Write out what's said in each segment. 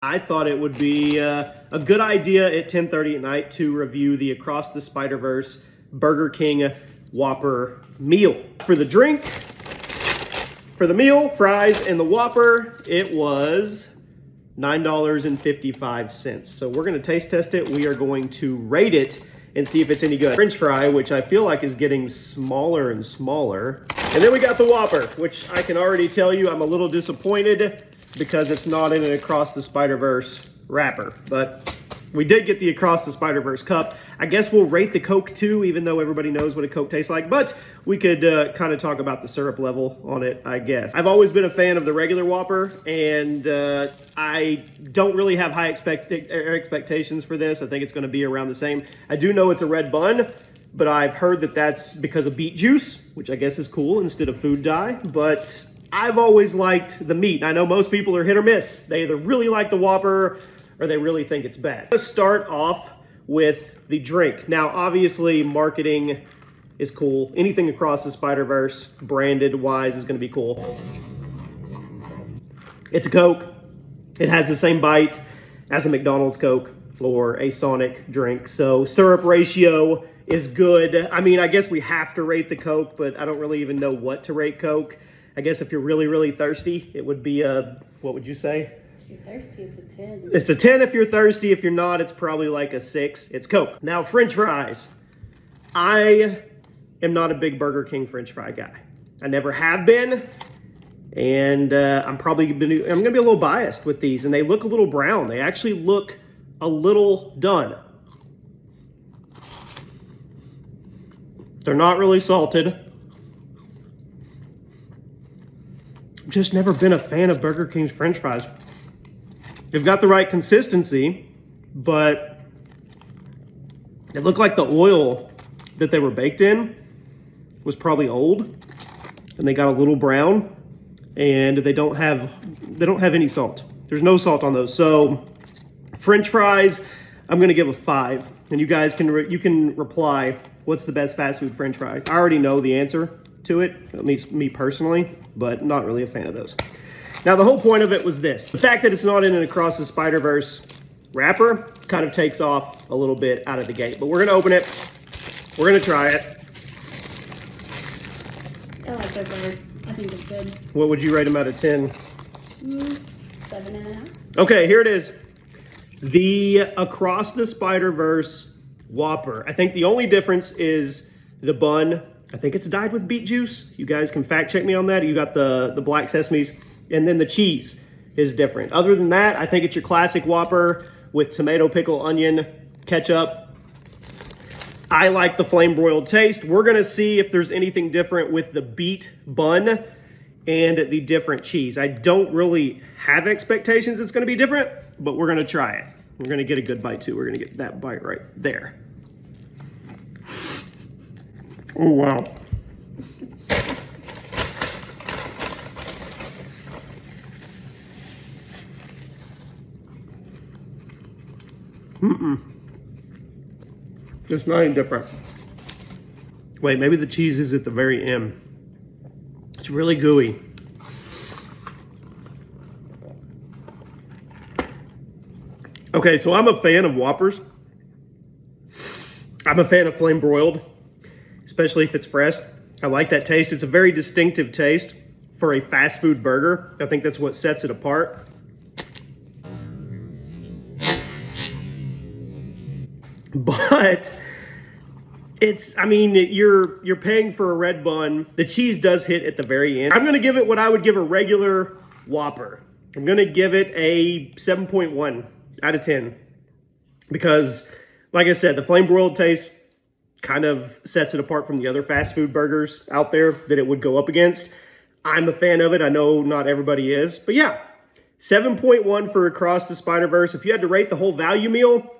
I thought it would be a good idea at 10:30 at night to review the Across the Spider-Verse Burger King Whopper meal. For the drink, for the meal, fries, and the Whopper, it was $9.55. So we're gonna taste test it. We are going to rate it and see if it's any good. French fry, which I feel like is getting smaller and smaller. And then we got the Whopper, which I can already tell you I'm a little disappointed because it's not in an Across the Spider-Verse wrapper. But we did get the Across the Spider-Verse cup. I guess we'll rate the Coke too, even though everybody knows what a Coke tastes like. But we could kind of talk about the syrup level on it, I guess. I've always been a fan of the regular Whopper, and I don't really have high expectations for this. I think it's going to be around the same. I do know it's a red bun, but I've heard that that's because of beet juice, which I guess is cool instead of food dye. But I've always liked the meat. I know most people are hit or miss. They either really like the Whopper or they really think it's bad. Let's start off with the drink. Now, obviously, marketing is cool. Anything Across the Spider-Verse branded wise is gonna be cool. It's a Coke. It has the same bite as a McDonald's Coke or a Sonic drink. So syrup ratio is good. I mean, I guess we have to rate the Coke, but I don't really even know what to rate Coke. I guess if you're really, really thirsty, it would be a, what would you say? If you're thirsty, it's a 10. It's a 10 if you're thirsty. If you're not, it's probably like a 6. It's Coke. Now, French fries. I am not a big Burger King French fry guy. I never have been. And I'm gonna be a little biased with these. And they look a little brown. They actually look a little done. They're not really salted. Just never been a fan of Burger King's French fries. They've got the right consistency, but it looked like the oil that they were baked in was probably old, and they got a little brown, and they don't have any salt. There's no salt on those. So French fries, I'm gonna give a 5, and you guys can reply, what's the best fast food French fry? I already know the answer to it, at least me personally, but not really a fan of those. Now, the whole point of it was this. The fact that it's not in an Across the Spider-Verse wrapper kind of takes off a little bit out of the gate. But we're gonna open it. We're gonna try it. I like those guys. I think it's good. What would you rate them out of 10? 7.5. Okay, here it is. The Across the Spider-Verse Whopper. I think the only difference is the bun. I think it's dyed with beet juice. You guys can fact check me on that. You got the black sesames, and then the cheese is different. Other than that, I think it's your classic Whopper with tomato, pickle, onion, ketchup. I like the flame broiled taste. We're gonna see if there's anything different with the beet bun and the different cheese. I don't really have expectations it's gonna be different, but we're gonna try it. We're gonna get a good bite too. We're gonna get that bite right there. Oh, wow. It's not any different. Wait, maybe the cheese is at the very end. It's really gooey. Okay, so I'm a fan of Whoppers. I'm a fan of flame broiled, especially if it's fresh. I like that taste. It's a very distinctive taste for a fast food burger. I think that's what sets it apart. But it's, I mean, you're paying for a red bun. The cheese does hit at the very end. I'm gonna give it what I would give a regular Whopper. I'm gonna give it a 7.1 out of 10. Because, like I said, the flame broiled taste kind of sets it apart from the other fast food burgers out there that it would go up against. I'm a fan of it. I know not everybody is, but yeah, 7.1 for Across the Spider-Verse. If you had to rate the whole value meal,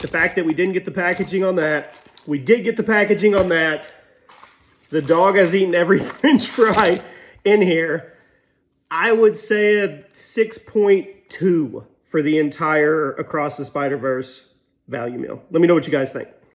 the fact that we didn't get the packaging on that, we did get the packaging on that, the dog has eaten every French fry in here, I would say a 6.2 for the entire Across the Spider-Verse value meal. Let me know what you guys think.